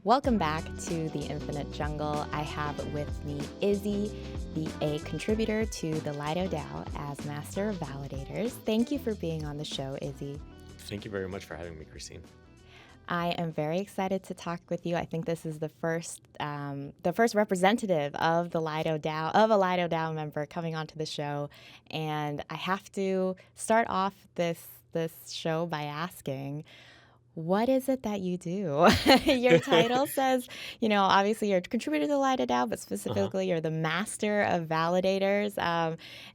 Welcome back to the Infinite Jungle. I have with me Izzy, a contributor to the Lido DAO as Master of Validators. Thank you for being on the show, Izzy. Thank you very much for having me, Christine. I am very excited to talk with you. I think this is the first representative of the Lido DAO, of a Lido DAO member coming onto the show, and I have to start off this show by asking, what is it that you do? Your title says, obviously you're a contributor to the Lido DAO, but specifically you're the master of validators.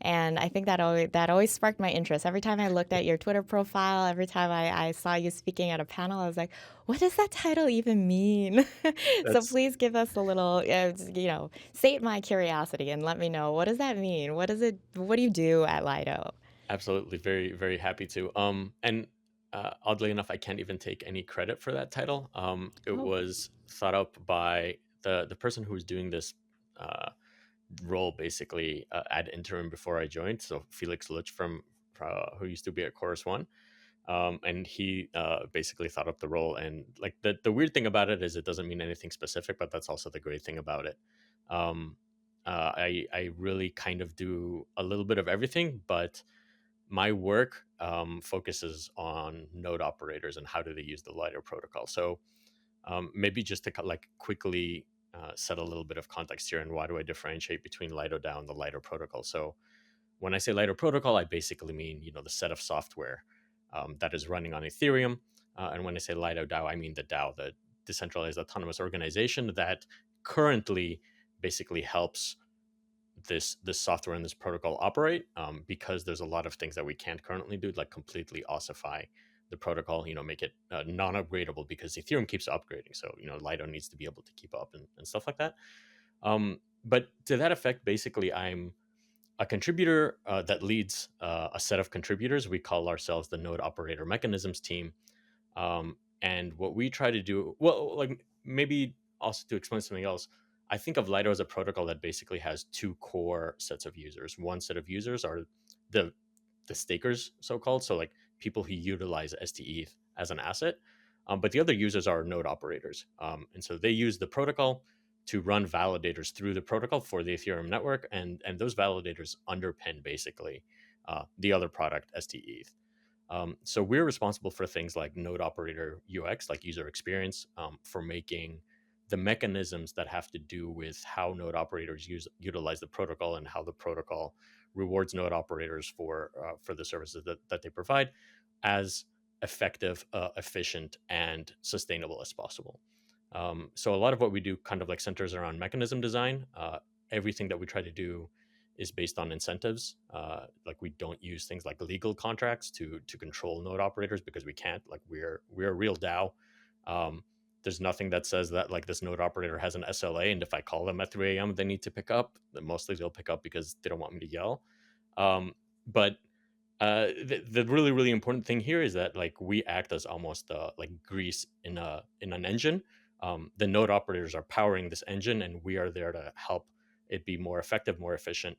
And I think that always sparked my interest. Every time I looked at your Twitter profile, every time I saw you speaking at a panel, I was like, what does that title even mean? So please give us a little, sate my curiosity and let me know, what does that mean? What do you do at Lido? Absolutely, very, very happy to. And oddly enough, I can't even take any credit for that title. It was thought up by the person who was doing this role basically ad interim before I joined. So Felix Lutsch from who used to be at Chorus One. And he basically thought up the role. And like the weird thing about it is it doesn't mean anything specific, but that's also the great thing about it. I really kind of do a little bit of everything, but my work focuses on node operators and how do they use the Lido protocol. So maybe just to quickly set a little bit of context here and why do I differentiate between Lido DAO and the Lido protocol. So when I say Lido protocol, I basically mean the set of software that is running on Ethereum. And when I say Lido DAO, I mean the DAO, the decentralized autonomous organization that currently basically helps this software and this protocol operate, because there's a lot of things that we can't currently do, like completely ossify the protocol, make it non-upgradable because Ethereum keeps upgrading. So, Lido needs to be able to keep up and stuff like that. But to that effect, basically, I'm a contributor that leads a set of contributors. We call ourselves the Node Operator Mechanisms team. And what we try to do, well, like maybe also to explain something else, I think of Lido as a protocol that basically has two core sets of users. One set of users are the stakers, so-called, so like people who utilize STETH as an asset. But the other users are node operators. And so they use the protocol to run validators through the protocol for the Ethereum network. And those validators underpin basically the other product, STETH. So we're responsible for things like node operator UX, like user experience, for making the mechanisms that have to do with how node operators utilize the protocol and how the protocol rewards node operators for the services that they provide as effective, efficient, and sustainable as possible. So a lot of what we do kind of like centers around mechanism design. Everything that we try to do is based on incentives. Like we don't use things like legal contracts to control node operators because we can't. Like we're a real DAO. There's nothing that says that like this node operator has an SLA, and if I call them at 3 a.m. they need to pick up. Then mostly they'll pick up because they don't want me to yell. But the really, really important thing here is that like we act as almost like grease in an engine. The node operators are powering this engine, and we are there to help it be more effective, more efficient,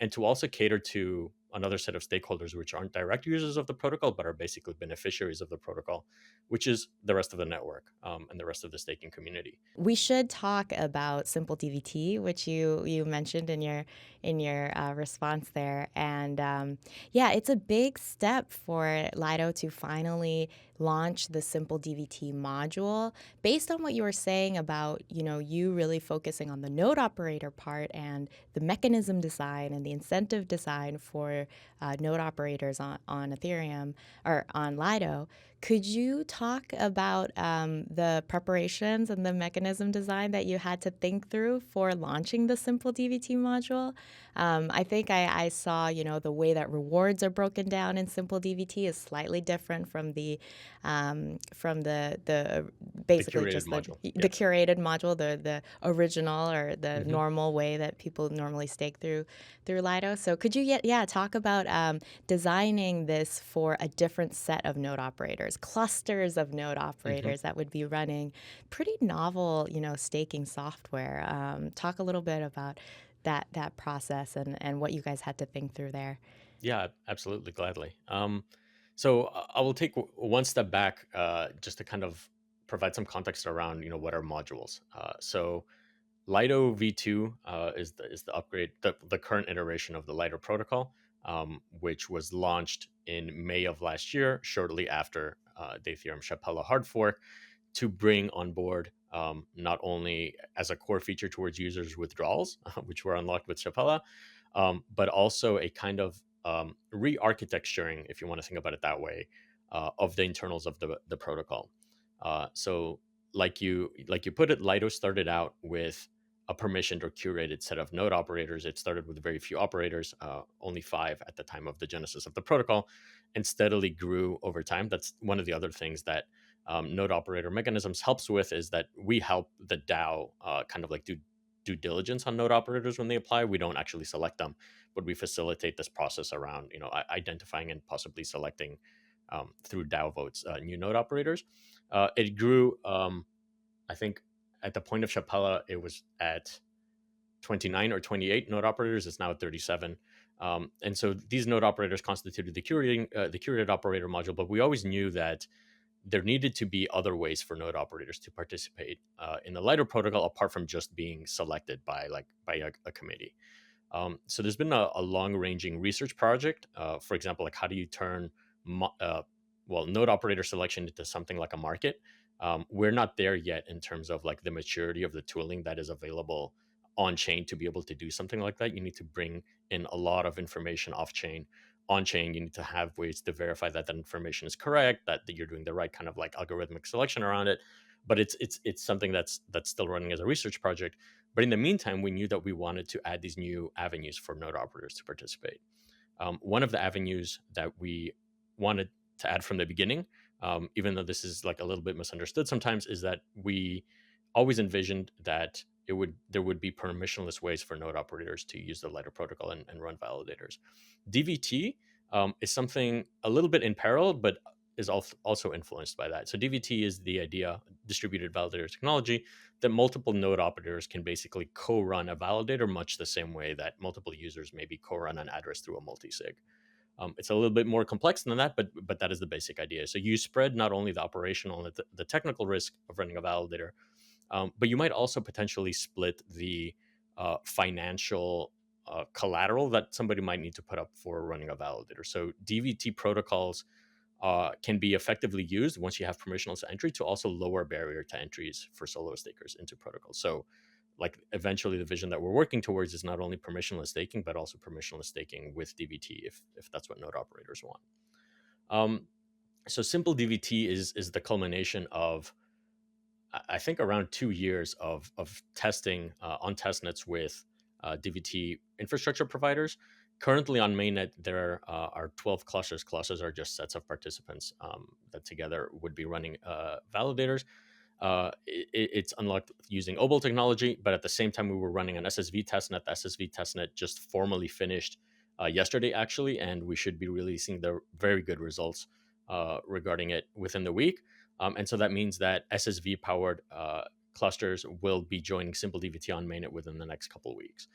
and to also cater to another set of stakeholders which aren't direct users of the protocol but are basically beneficiaries of the protocol, which is the rest of the network and the rest of the staking community. We should talk about Simple DVT, which you mentioned in your response there, and yeah, it's a big step for Lido to finally launch the Simple DVT module. Based on what you were saying about you really focusing on the node operator part and the mechanism design and the incentive design for node operators on Ethereum or on Lido, could you talk about the preparations and the mechanism design that you had to think through for launching the Simple DVT module? I think I saw, the way that rewards are broken down in Simple DVT is slightly different from the basically just the curated module, the original or the normal way that people normally stake through Lido. So could you talk about designing this for a different set of node operators, clusters of node operators that would be running pretty novel, staking software? Talk a little bit about that process and what you guys had to think through there. Yeah, absolutely, gladly. So I will take one step back just to kind of provide some context around what are modules. So Lido V2 is the upgrade, the current iteration of the Lido protocol, which was launched in May of last year, shortly after the Ethereum Shapella hard fork, to bring on board not only as a core feature towards users' withdrawals, which were unlocked with Shapella, but also a kind of re-architecturing, if you want to think about it that way, of the internals of the protocol. So, like you put it, Lido started out with a permissioned or curated set of node operators. It started with very few operators, only 5 at the time of the genesis of the protocol, and steadily grew over time. That's one of the other things that node operator mechanisms helps with, is that we help the DAO kind of like do due diligence on node operators when they apply. We don't actually select them, but we facilitate this process around identifying and possibly selecting through DAO votes new node operators. It grew. I think at the point of Chapella, it was at 29 or 28 node operators. It's now at 37. And so these node operators constituted the curated operator module. But we always knew that there needed to be other ways for node operators to participate in the Lido protocol, apart from just being selected by a committee. So there's been a long-ranging research project. For example, like how do you turn node operator selection into something like a market? We're not there yet in terms of like the maturity of the tooling that is available on chain to be able to do something like that. You need to bring in a lot of information off chain. On chain, you need to have ways to verify that that information is correct, that you're doing the right kind of like algorithmic selection around it. But it's something that's still running as a research project. But in the meantime, we knew that we wanted to add these new avenues for node operators to participate. One of the avenues that we wanted to add from the beginning, even though this is like a little bit misunderstood sometimes, is that we always envisioned that there would be permissionless ways for node operators to use the Lido protocol and run validators. DVT is something a little bit in parallel, but is also influenced by that. So DVT is the idea, distributed validator technology, that multiple node operators can basically co-run a validator, much the same way that multiple users maybe co-run an address through a multi-sig. It's a little bit more complex than that, but that is the basic idea. So you spread not only the operational and the technical risk of running a validator, but you might also potentially split the financial collateral that somebody might need to put up for running a validator. So DVT protocols can be effectively used once you have permissionless entry to also lower barrier to entries for solo stakers into protocols. So like eventually the vision that we're working towards is not only permissionless staking, but also permissionless staking with DVT if that's what node operators want. So Simple DVT is the culmination of, I think, around 2 years of testing on testnets with DVT infrastructure providers. Currently on mainnet, there are 12 clusters. Clusters are just sets of participants that together would be running validators. It's unlocked using OBOL technology, but at the same time, we were running an SSV testnet. The SSV testnet just formally finished yesterday, actually, and we should be releasing the very good results regarding it within the week. And so that means that SSV powered clusters will be joining Simple DVT on mainnet within the next couple of weeks.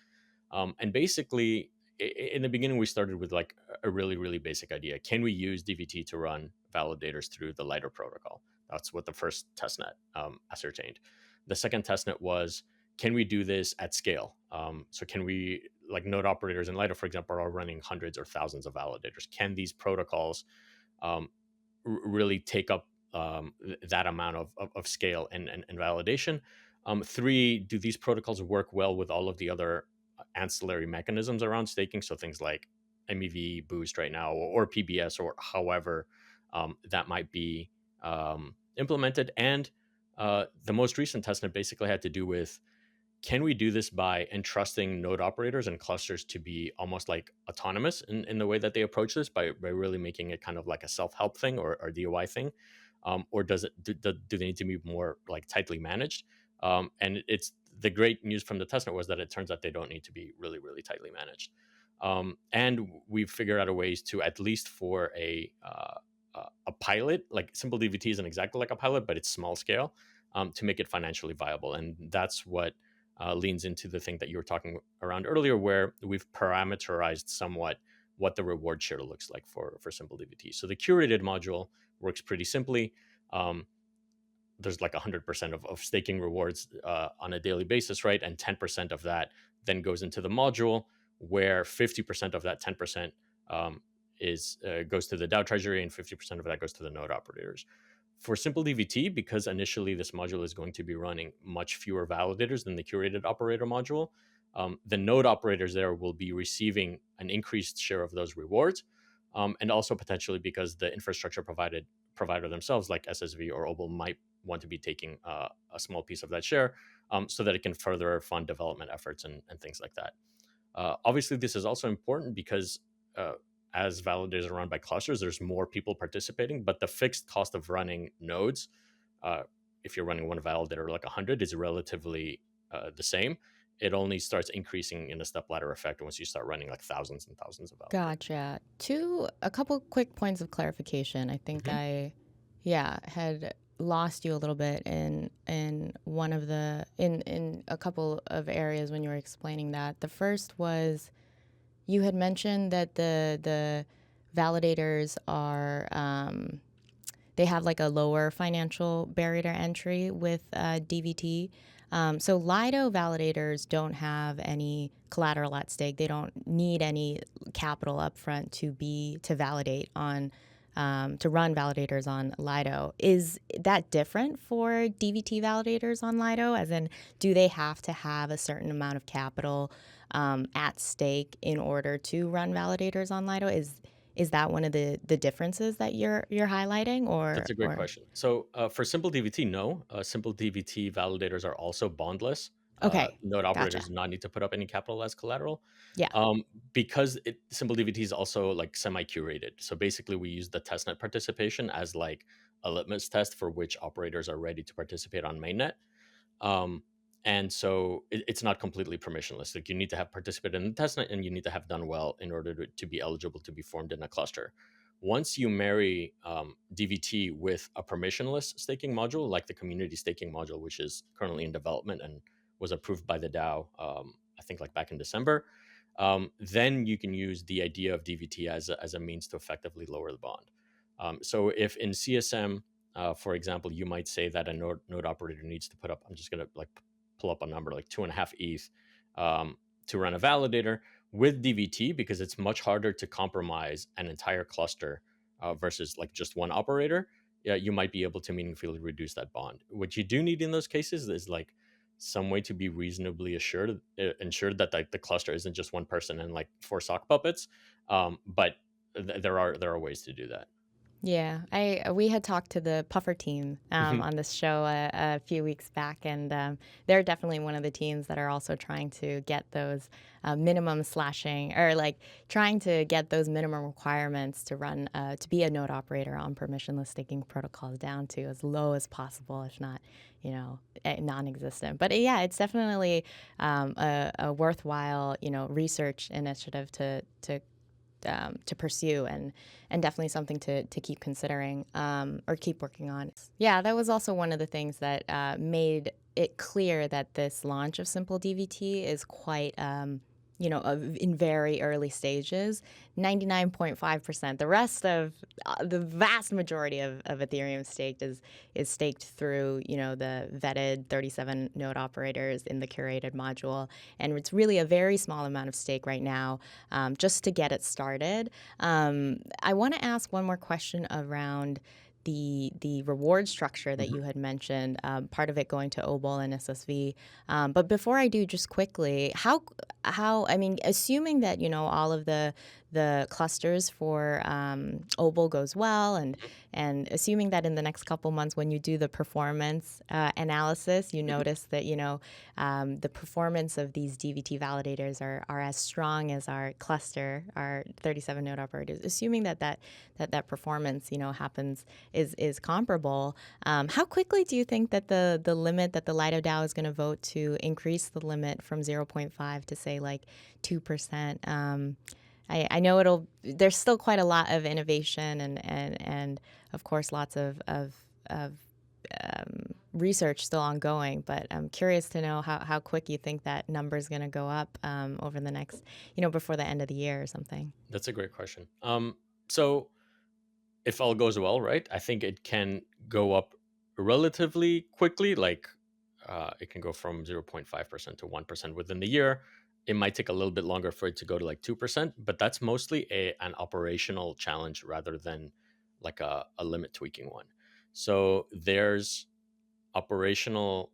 And basically, in the beginning, we started with like a really, really basic idea. Can we use DVT to run validators through the Lido protocol? That's what the first testnet ascertained. The second testnet was, can we do this at scale? So can we, like node operators in Lido, for example, are running hundreds or thousands of validators. Can these protocols really take up that amount of scale and validation? 3, do these protocols work well with all of the other ancillary mechanisms around staking? So things like MEV boost right now, or PBS, or however that might be implemented. And the most recent testnet basically had to do with, can we do this by entrusting node operators and clusters to be almost like autonomous in the way that they approach this, by really making it kind of like a self-help thing or DOI thing? Or do they need to be more like tightly managed? And it's the great news from the testnet was that it turns out they don't need to be really, really tightly managed. And we've figured out a ways to, at least for a pilot, like Simple DVT isn't exactly like a pilot, but it's small scale, to make it financially viable. And that's what leans into the thing that you were talking around earlier, where we've parameterized somewhat what the reward share looks like for Simple DVT. So the curated module works pretty simply. there's like 100% of staking rewards on a daily basis, right? And 10% of that then goes into the module, where 50% of that 10% is goes to the DAO treasury, and 50% of that goes to the node operators. For Simple DVT, because initially this module is going to be running much fewer validators than the curated operator module, the node operators there will be receiving an increased share of those rewards, and also potentially because the infrastructure provider themselves, like SSV or Obol, might want to be taking a small piece of that share, so that it can further fund development efforts and things like that. Obviously, this is also important because as validators are run by clusters, there's more people participating, but the fixed cost of running nodes, uh, if you're running one validator like 100, is relatively the same. It only starts increasing in a stepladder effect once you start running like thousands and thousands of validators. Gotcha. A couple quick points of clarification. I think Mhm. yeah, had lost you a little bit in one of the in a couple of areas when you were explaining that. The first was you had mentioned that the validators are they have like a lower financial barrier to entry with DVT. So Lido validators don't have any collateral at stake. They don't need any capital upfront to validate on to run validators on Lido. Is that different for DVT validators on Lido? As in, do they have to have a certain amount of capital at stake in order to run validators on Lido? Is that one of the differences that you're highlighting, That's a great or question. So for Simple DVT, no. Simple DVT validators are also bondless. okay, Node gotcha. operators do not need to put up any capital as collateral, Yeah, because Simple DVT is also like semi-curated. So basically, we use the testnet participation as like a litmus test for which operators are ready to participate on mainnet. Um, and so it's not completely permissionless. Like you need to have participated in the testnet and you need to have done well in order to be eligible to be formed in a cluster. Once you marry DVT with a permissionless staking module, like the community staking module, which is currently in development and was approved by the DAO, I think like back in December, then you can use the idea of DVT as a means to effectively lower the bond. So if in CSM, for example, you might say that a node operator needs to put up, I'm just going to like pull up a number like 2.5 ETH to run a validator with DVT, because it's much harder to compromise an entire cluster versus like just one operator. Yeah, you might be able to meaningfully reduce that bond. What you do need in those cases is like some way to be reasonably ensured that like the cluster isn't just one person and like four sock puppets. But there are ways to do that. yeah. I we had talked to the Puffer team on this show a few weeks back, and they're definitely one of the teams that are also trying to get those minimum slashing, or like trying to get those minimum requirements to run to be a node operator on permissionless staking protocols down to as low as possible, if not, non-existent. But yeah, it's definitely a worthwhile, research initiative to pursue, and definitely something to keep considering, or keep working on. Yeah, that was also one of the things that made it clear that this launch of Simple DVT is quite in very early stages. 99.5%. The rest of the vast majority of Ethereum staked is staked through the vetted 37 node operators in the curated module, and it's really a very small amount of stake right now, just to get it started. I want to ask one more question around the reward structure that you had mentioned, part of it going to OBOL and SSV. But before I do, just quickly, how I mean, assuming that all of the clusters for OBOL goes well, and assuming that in the next couple months when you do the performance analysis, you notice that the performance of these DVT validators are as strong as our cluster, our 37 node operators. Assuming that performance happens is comparable. How quickly do you think that the limit that the Lido DAO is going to vote to increase the limit from 0.5 to say like 2%? I know there's still quite a lot of innovation and of course lots of research still ongoing, but I'm curious to know how quick you think that number is going to go up over the next, before the end of the year or something. That's a great question. So if all goes well, right, I think it can go up relatively quickly. Like it can go from 0.5% to 1% within the year. It might take a little bit longer for it to go to like 2%, but that's mostly an operational challenge rather than like a limit tweaking one. So there's operational,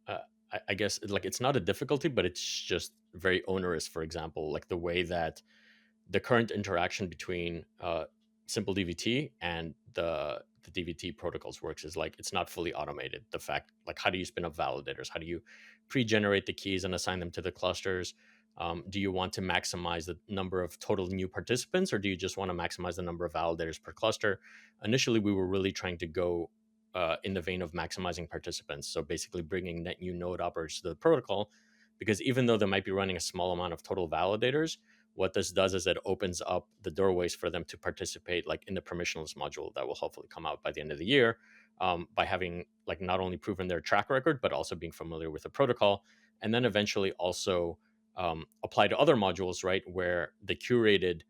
uh, I guess, like it's not a difficulty, but it's just very onerous. For example, like the way that the current interaction between simple DVT and the DVT protocols works is like it's not fully automated. The fact, like, how do you spin up validators? How do you pre-generate the keys and assign them to the clusters? Do you want to maximize the number of total new participants, or do you just want to maximize the number of validators per cluster? Initially, we were really trying to go in the vein of maximizing participants. So basically, bringing net new node operators to the protocol, because even though they might be running a small amount of total validators, what this does is it opens up the doorways for them to participate like in the permissionless module that will hopefully come out by the end of the year, by having like not only proven their track record but also being familiar with the protocol, and then eventually also apply to other modules, right, where the curated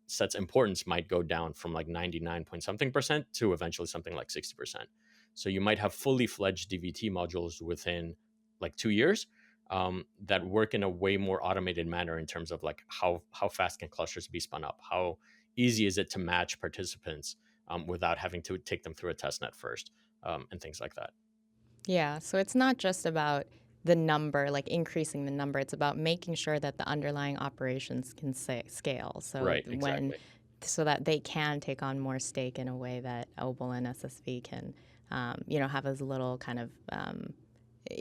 set's importance might go down from like 99 point something percent to eventually something like 60%. So you might have fully fledged DVT modules within like 2 years, that work in a way more automated manner in terms of like how fast can clusters be spun up, how easy is it to match participants without having to take them through a test net first, and things like that. Yeah, so it's not just about the number, like increasing the number. It's about making sure that the underlying operations can scale. So Right, when, exactly. so that they can take on more stake in a way that OBLE and SSV can, have as little kind of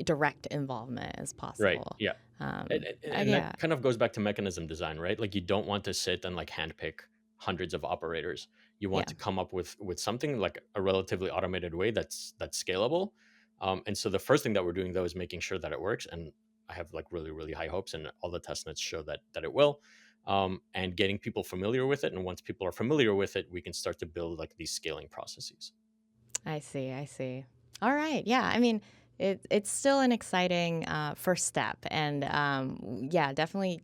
direct involvement as Right, possible. yeah. And that Yeah, kind of goes back to mechanism design, right? Like you don't want to sit and like handpick hundreds of operators. You want yeah, to come up with something like a relatively automated way that's scalable. And so the first thing that we're doing though is making sure that it works. And I have like really really high hopes, and all the test nets show that it will. And getting people familiar with it. And once people are familiar with it, we can start to build like these scaling processes. I see. I see. All right. Yeah. I mean, it's still an exciting first step. And yeah, definitely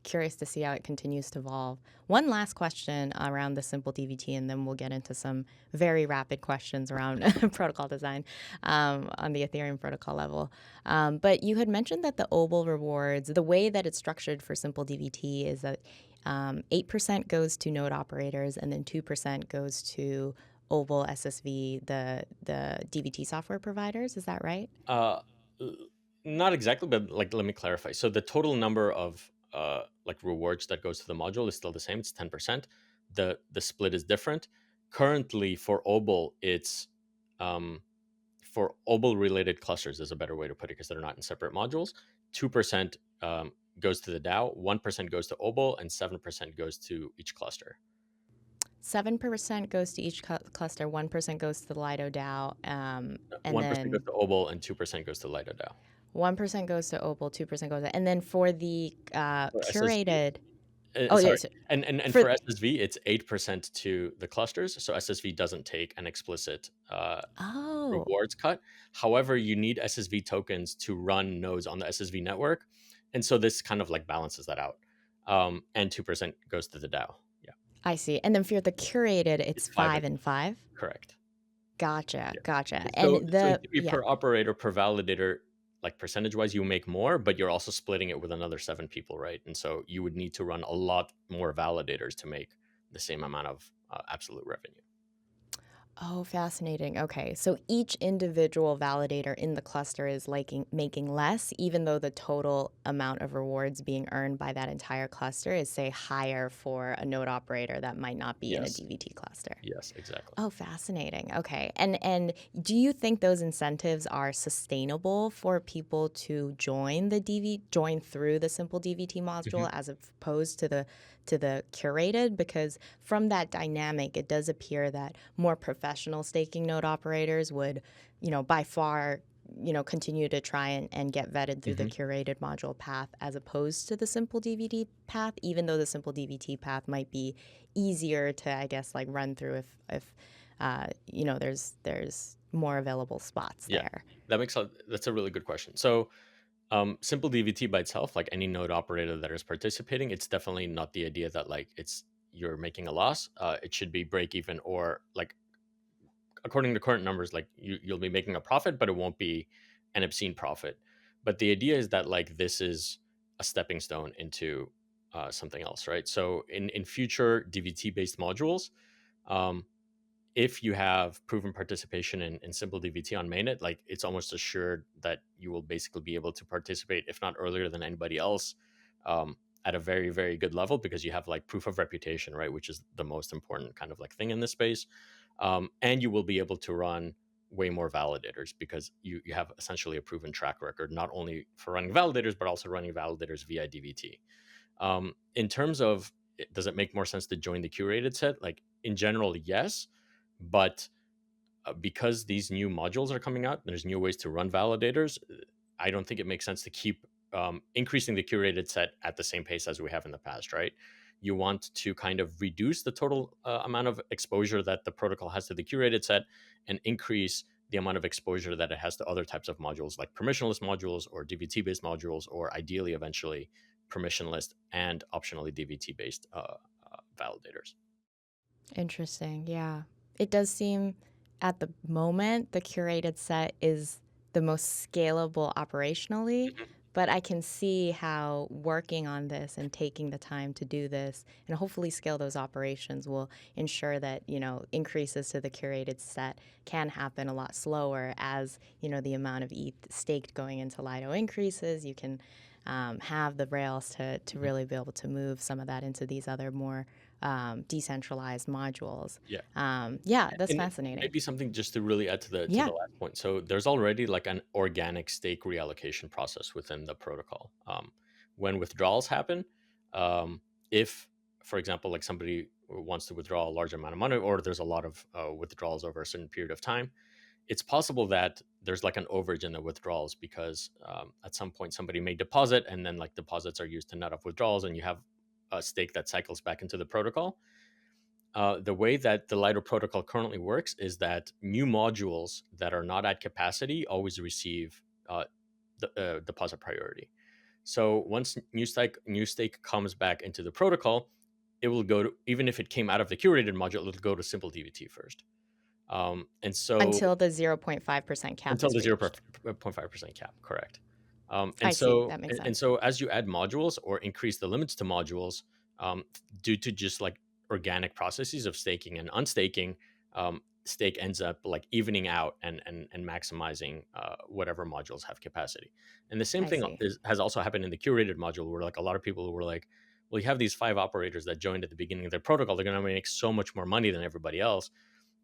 curious to see how it continues to evolve. One last question around the simple DVT, and then we'll get into some very rapid questions around protocol design on the Ethereum protocol level. But you had mentioned that the OBLE rewards, the way that it's structured for simple DVT is that 8% goes to node operators, and then 2% goes to OBLE, SSV, the DVT software providers. Is that right? Uh, Not exactly, but like let me clarify. So the total number of like rewards that goes to the module is still the same. It's 10%. The split is different. Currently for OBLE, it's for OBLE related clusters is a better way to put it because they're not in separate modules. 2% goes to the DAO, 1% goes to OBLE, and 7% goes to each cluster. 7% goes to each cluster, 1% goes to the Lido DAO, and 1% goes then to OBLE, and 2% goes to Lido DAO. 1% goes to OBLE, 2% goes to, and then for the For SSV, curated, oh, yeah, sorry, so and for, for SSV, it's 8% to the clusters. So SSV doesn't take an explicit oh, rewards cut. However, you need SSV tokens to run nodes on the SSV network, and so this kind of like balances that out. And 2% goes to the DAO. Yeah, I see. And then for the curated, it's it's five 5 and and 5. correct. Gotcha, Yeah. gotcha. And So it the, could be yeah. per operator, per validator, like percentage wise, you make more, but you're also splitting it with another 7 people, right? And so you would need to run a lot more validators to make the same amount of absolute revenue. Oh, fascinating. Okay. So each individual validator in the cluster is making less, even though the total amount of rewards being earned by that entire cluster is, say, higher for a node operator that might not be in a Yes. DVT cluster. Yes, exactly. Oh, fascinating. Okay. And do you think those incentives are sustainable for people to join through the simple DVT Mhm. module as opposed to the curated? Because from that dynamic, it does appear that more professional staking node operators would, by far, continue to try and get vetted through the Mhm. curated module path as opposed to the simple DVT path, even though the simple DVT path might be easier to, I guess, like run through if there's more available spots Yeah, there. that's a really good question. So simple DVT by itself, like any node operator that is participating, it's definitely not the idea that like it's you're making a loss. It should be break even or like according to current numbers, like you'll be making a profit, but it won't be an obscene profit. But the idea is that like this is a stepping stone into something else, right? So in future DVT based modules, um, if you have proven participation in simple DVT on mainnet, like it's almost assured that you will basically be able to participate, if not earlier than anybody else, at a very, very good level, because you have like proof of reputation, right? Which is the most important kind of like thing in this space. And you will be able to run way more validators because you have essentially a proven track record, not only for running validators, but also running validators via DVT. In terms of, does it make more sense to join the curated set? Like in general, yes, but because these new modules are coming out, there's new ways to run validators. I don't think it makes sense to keep increasing the curated set at the same pace as we have in the past, right? You want to kind of reduce the total amount of exposure that the protocol has to the curated set and increase the amount of exposure that it has to other types of modules like permissionless modules or DVT based modules, or ideally, eventually, permissionless and optionally DVT based validators. Interesting. Yeah. It does seem at the moment the curated set is the most scalable operationally, Mhm. but I can see how working on this and taking the time to do this and hopefully scale those operations will ensure that, increases to the curated set can happen a lot slower as, the amount of ETH staked going into Lido increases. You can have the rails to Mhm. really be able to move some of that into these other more decentralized modules. Yeah. Yeah, that's And fascinating. maybe something just to really add to the Yeah. last point. So there's already like an organic stake reallocation process within the protocol. When withdrawals happen, um, if, for example, like somebody wants to withdraw a large amount of money, or there's a lot of withdrawals over a certain period of time, it's possible that there's like an overage in the withdrawals because at some point somebody may deposit, and then like deposits are used to net off withdrawals, and you have a stake that cycles back into the protocol. The way that the Lido protocol currently works is that new modules that are not at capacity always receive the deposit priority. So once new stake comes back into the protocol, it will go to, even if it came out of the curated module, it'll go to simple DVT first. And so Until the 0.5% cap until is the reached. 0.5% cap, correct. I see. That makes And sense. so as you add modules or increase the limits to modules, due to just like organic processes of staking and unstaking, stake ends up like evening out and maximizing whatever modules have capacity. And the same I thing see. has also happened in the curated module, where like a lot of people were like, well, you have these 5 operators that joined at the beginning of their protocol, they're going to make so much more money than everybody else.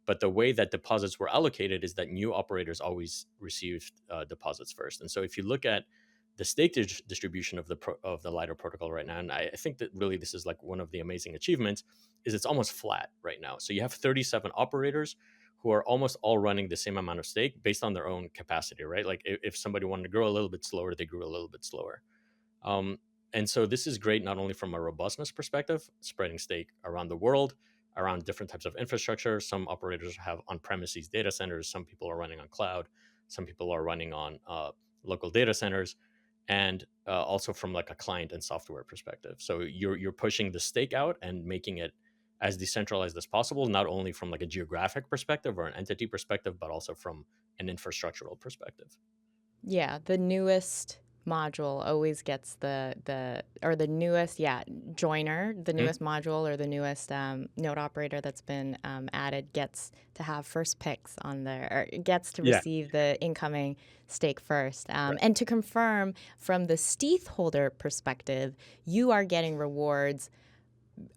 But the way that deposits were allocated is that new operators always received deposits first. And so if you look at the stake distribution of the Lido protocol right now, and I think that really this is like one of the amazing achievements, is it's almost flat right now. So you have 37 operators who are almost all running the same amount of stake based on their own capacity, right? Like if somebody wanted to grow a little bit slower, they grew a little bit slower. Um, and so this is great not only from a robustness perspective, spreading stake around the world, around different types of infrastructure. Some operators have on-premises data centers. Some people are running on cloud. Some people are running on local data centers, and also from like a client and software perspective. So you're pushing the stake out and making it as decentralized as possible, not only from like a geographic perspective or an entity perspective, but also from an infrastructural perspective. Yeah, the newest module always gets the newest, yeah, joiner, the Mhm. newest module or the newest node operator that's been added gets to have first picks on there, or gets to Yeah. receive the incoming stake first. Right. And to confirm from the stETH holder perspective, you are getting rewards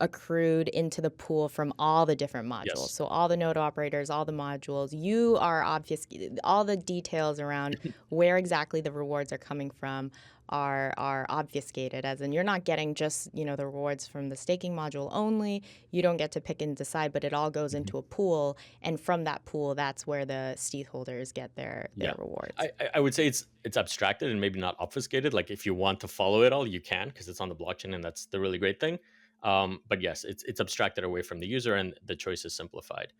accrued into the pool from all the different modules. Yes. So all the node operators, all the modules, you are obfuscated. All the details around where exactly the rewards are coming from are obfuscated. As in, you're not getting just the rewards from the staking module only. You don't get to pick and decide, but it all goes Mhm. into a pool, and from that pool, that's where the stETH holders get their Yeah. rewards. I would say it's abstracted and maybe not obfuscated. Like if you want to follow it all, you can, because it's on the blockchain, and that's the really great thing. But yes, it's abstracted away from the user, and the choice is simplified.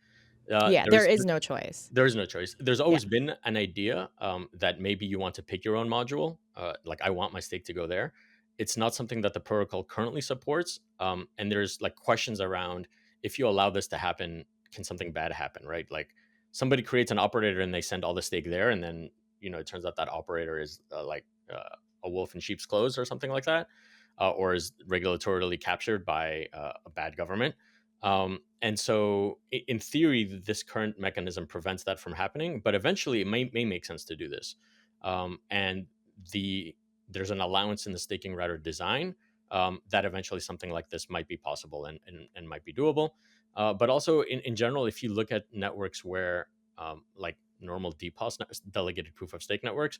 Uh, Yeah, there there's is no choice. there's no choice. There's Yeah. always been an idea that maybe you want to pick your own module. Like I want my stake to go there. It's not something that the protocol currently supports. And there's like questions around, if you allow this to happen, can something bad happen, right? Like somebody creates an operator and they send all the stake there, and then it turns out that operator is a wolf in sheep's clothes or something like that, or is regulatorily captured by a bad government. And so, in theory, this current mechanism prevents that from happening, but eventually it may make sense to do this. And there's an allowance in the staking router design that eventually something like this might be possible and might be doable. But also, in general, if you look at networks where, like normal DPoS, delegated proof of stake networks,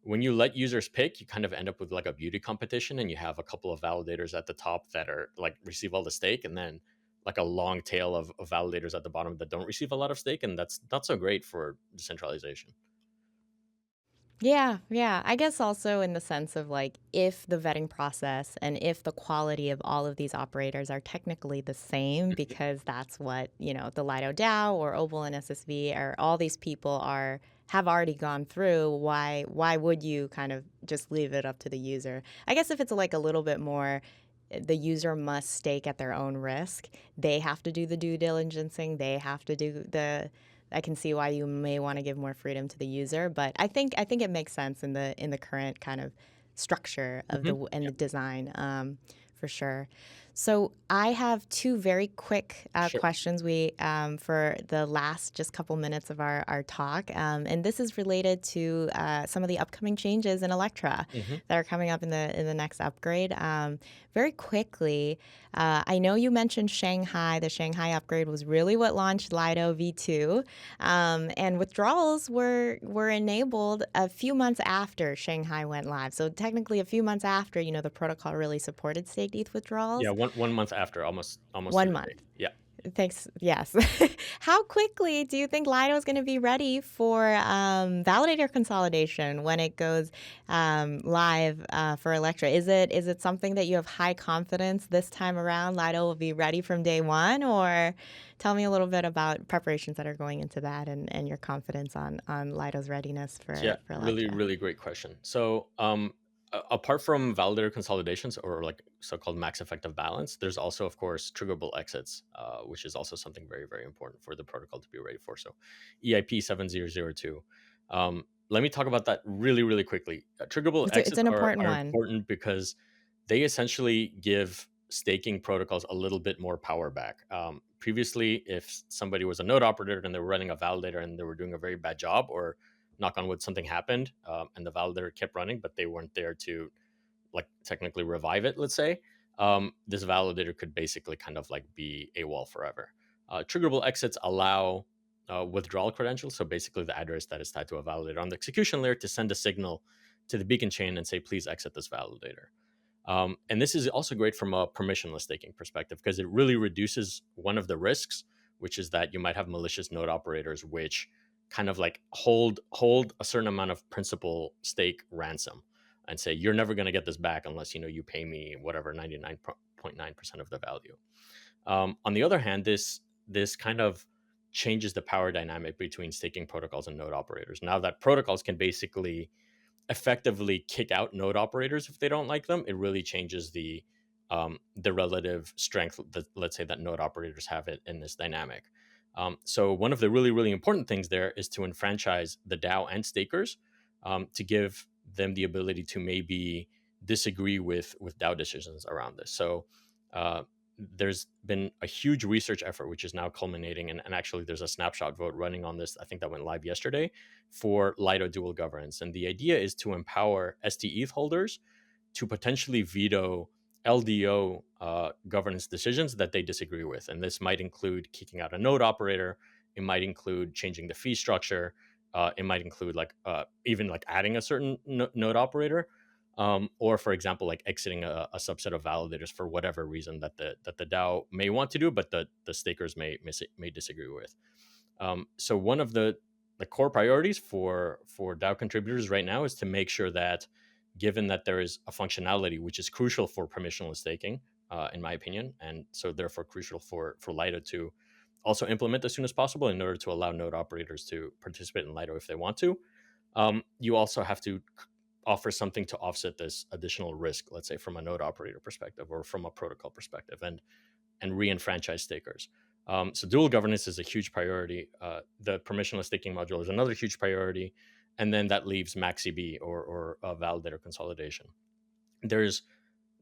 when you let users pick, you kind of end up with like a beauty competition, and you have a couple of validators at the top that are like receive all the stake, and then like a long tail of validators at the bottom that don't receive a lot of stake, and that's not so great for decentralization. Yeah, yeah. I guess also in the sense of like if the vetting process and if the quality of all of these operators are technically the same, because that's what, the Lido DAO or Opal and SSV or all these people have already gone through, why would you kind of just leave it up to the user? I guess if it's like a little bit more the user must stake at their own risk. They have to do the due diligencing. They have to do the. I can see why you may want to give more freedom to the user, but I think it makes sense in the current kind of structure of Hmm. the design, for sure. So I have two very quick Sure. questions we for the last just couple minutes of our talk, and this is related to some of the upcoming changes in Electra Hmm. that are coming up in the next upgrade. Very quickly, I know you mentioned Shanghai. The Shanghai upgrade was really what launched Lido V2, and withdrawals were enabled a few months after Shanghai went live. So technically, a few months after, the protocol really supported staked ETH Yeah, withdrawals. one month after, almost to One the day. month. Yeah. Thanks. Yes. How quickly do you think Lido is going to be ready for validator consolidation when it goes live for Electra? Is it something that you have high confidence this time around? Lido will be ready from day one, or tell me a little bit about preparations that are going into that and your confidence on Lido's readiness Yeah, for really, Electra. really great question. So, apart from validator consolidations or like so-called max effective balance, there's also, of course, triggerable exits, which is also something very, very important for the protocol to be ready for. So, EIP 7002. Let me talk about that really, really quickly. Triggerable It's exits an are important one. important because they essentially give staking protocols a little bit more power back. Previously, if somebody was a node operator and they were running a validator and they were doing a very bad job, or knock on wood, something happened, and the validator kept running, but they weren't there to like technically revive it, let's say, this validator could basically kind of like be AWOL forever. Triggerable exits allow withdrawal credentials, so basically the address that is tied to a validator on the execution layer, to send a signal to the beacon chain and say, please exit this validator. And this is also great from a permissionless staking perspective because it really reduces one of the risks, which is that you might have malicious node operators which kind of like hold a certain amount of principal stake ransom and say you're never going to get this back unless you pay me whatever 99.9% of the value. On the other hand, this kind of changes the power dynamic between staking protocols and node operators. Now that protocols can basically effectively kick out node operators if they don't like them, it really changes the relative strength that, let's say, that node operators have it in this dynamic. So one of the really, really important things there is to enfranchise the DAO and stakers, to give them the ability to maybe disagree with DAO decisions around this. So there's been a huge research effort which is now culminating, and actually there's a snapshot vote running on this, I think, that went live yesterday, for Lido dual governance. And the idea is to empower STETH holders to potentially veto LDO governance decisions that they disagree with. And this might include kicking out a node operator. It might include changing the fee structure. It might include like even like adding a certain node operator, or for example, like exiting a subset of validators for whatever reason that the DAO may want to do, but the stakers may disagree with. So one of the core priorities for DAO contributors right now is to make sure that, given that there is a functionality which is crucial for permissionless staking, in my opinion, and so therefore crucial for Lido to also implement as soon as possible in order to allow node operators to participate in Lido if they want to. You also have to offer something to offset this additional risk, let's say from a node operator perspective or from a protocol perspective, and re-enfranchise stakers. So dual governance is a huge priority. The permissionless staking module is another huge priority, and then that leaves MaxiB or validator consolidation. There's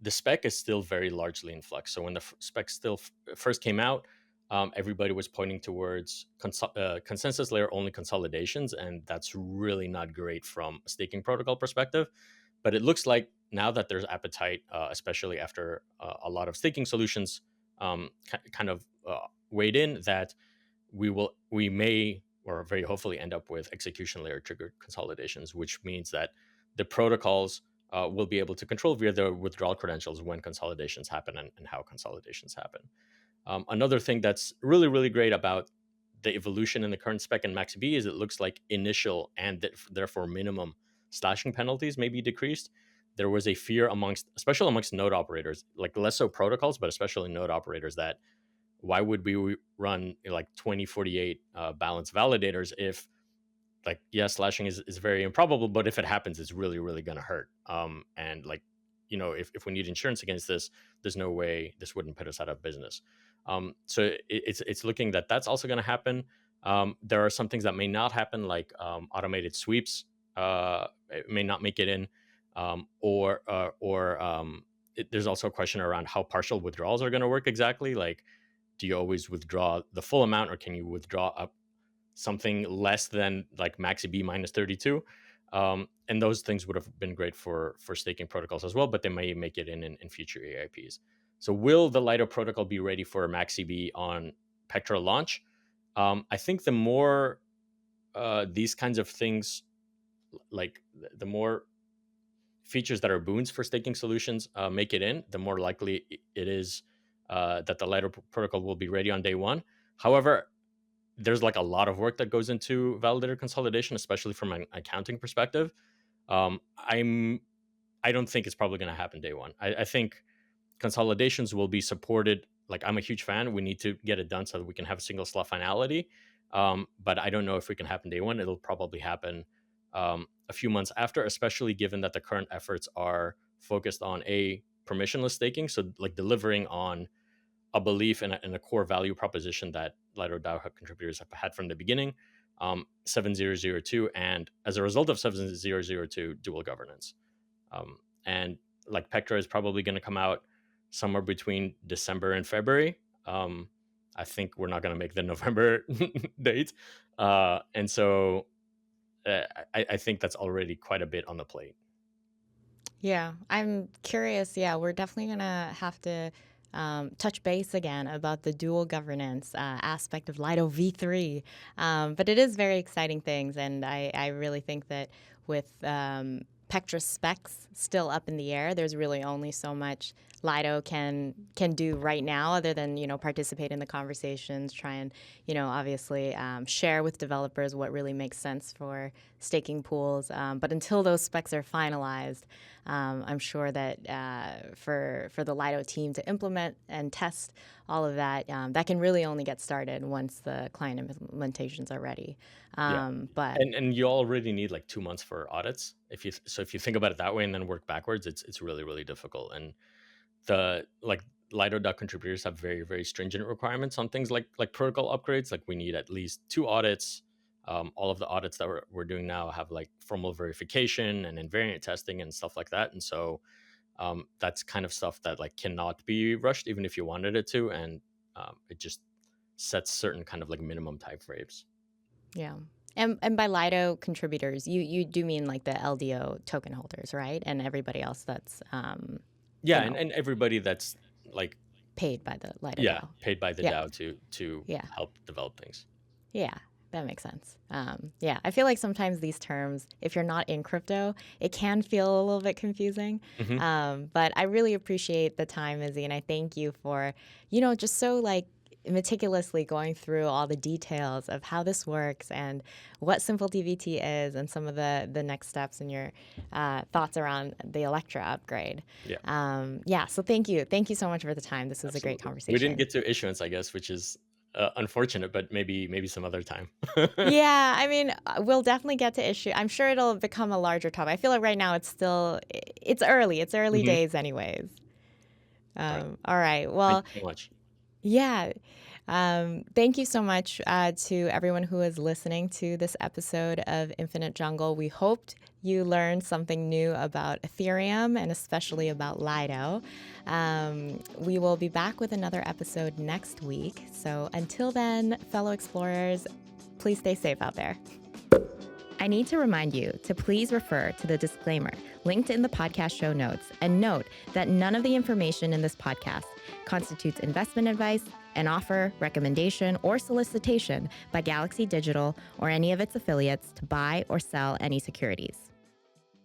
the spec is still very largely in flux. So when the spec still first came out, everybody was pointing towards consensus layer only consolidations, and that's really not great from a staking protocol perspective. But it looks like now that there's appetite, especially after a lot of staking solutions kind of weighed in, that we may or very hopefully end up with execution layer triggered consolidations, which means that the protocols will be able to control via the withdrawal credentials when consolidations happen and how consolidations happen. Another thing that's really, really great about the evolution in the current spec in MaxiB is it looks like initial and therefore minimum slashing penalties may be decreased. There was a fear especially amongst node operators, like less so protocols, but especially node operators, that why would we run like 2048 balance validators if, like, yeah, slashing is very improbable, but if it happens, it's really, really going to hurt. And like, if we need insurance against this, there's no way this wouldn't put us out of business. So it's looking that that's also going to happen. There are some things that may not happen, like automated sweeps it may not make it in, there's also a question around how partial withdrawals are going to work exactly. Like, do you always withdraw the full amount, or can you withdraw up something less than like MaxiB minus 32? And those things would have been great for staking protocols as well, but they may make it in future AIPs. So will the Lido protocol be ready for MaxiB on Petra launch? I think the more these kinds of things, like the more features that are boons for staking solutions make it in, the more likely it is that the Lido protocol will be ready on day one. However, there's like a lot of work that goes into validator consolidation, especially from an accounting perspective. I don't think it's probably going to happen day one. I think consolidations will be supported. Like, I'm a huge fan. We need to get it done so that we can have single slot finality. But I don't know if we can happen day one. It'll probably happen a few months after, especially given that the current efforts are focused on permissionless staking. So like delivering on a belief and a core value proposition that Lido DAO contributors have had from the beginning, 7002, and as a result of 7002, dual governance. And like Petra is probably going to come out somewhere between December and February. I think we're not going to make the November date. And so I think that's already quite a bit on the plate. Yeah, I'm curious. Yeah, we're definitely going to have to touch base again about the dual governance aspect of Lido V3. But it is very exciting things. And I really think that with Petra specs still up in the air, there's really only so much Lido can do right now, other than participate in the conversations, try and obviously share with developers what really makes sense for staking pools. But until those specs are finalized, I'm sure that for the Lido team to implement and test all of that, that can really only get started once the client implementations are ready. Yeah. But And you already need like 2 months for audits. If you think about it that way and then work backwards, it's really, really difficult. And the like Lido DAO contributors have very, very stringent requirements on things like protocol upgrades. Like, we need at least 2 audits. All of the audits that we're doing now have like formal verification and invariant testing and stuff like that. And so that's kind of stuff that like cannot be rushed, even if you wanted it to. And it just sets certain kind of like minimum time frames. yeah. And by Lido contributors, you do mean like the LDO token holders, right? And everybody else that's Yeah, and everybody that's like paid by the Lido yeah, DAO. paid by the Yeah. DAO to Yeah. help develop things. Yeah, that makes sense. Yeah, I feel like sometimes these terms, if you're not in crypto, it can feel a little bit confusing. But I really appreciate the time, Izzy, and I thank you for, just so like meticulously going through all the details of how this works and what Simple DVT is and some of the next steps and your thoughts around the Electra upgrade. Yeah. So thank you. Thank you so much for the time. This was a great Absolutely. conversation. We didn't get to issuance, I guess, which is unfortunate, but maybe some other time. Yeah, I mean, we'll definitely get to issue. I'm sure it'll become a larger topic. I feel like right now it's early. It's early Mhm. days anyways. All right. All right. Thank Well, you so much. Yeah. Thank you so much to everyone who is listening to this episode of Infinite Jungle. We hoped you learned something new about Ethereum and especially about Lido. We will be back with another episode next week. So until then, fellow explorers, please stay safe out there. I need to remind you to please refer to the disclaimer linked in the podcast show notes and note that none of the information in this podcast constitutes investment advice, an offer, recommendation, or solicitation by Galaxy Digital or any of its affiliates to buy or sell any securities.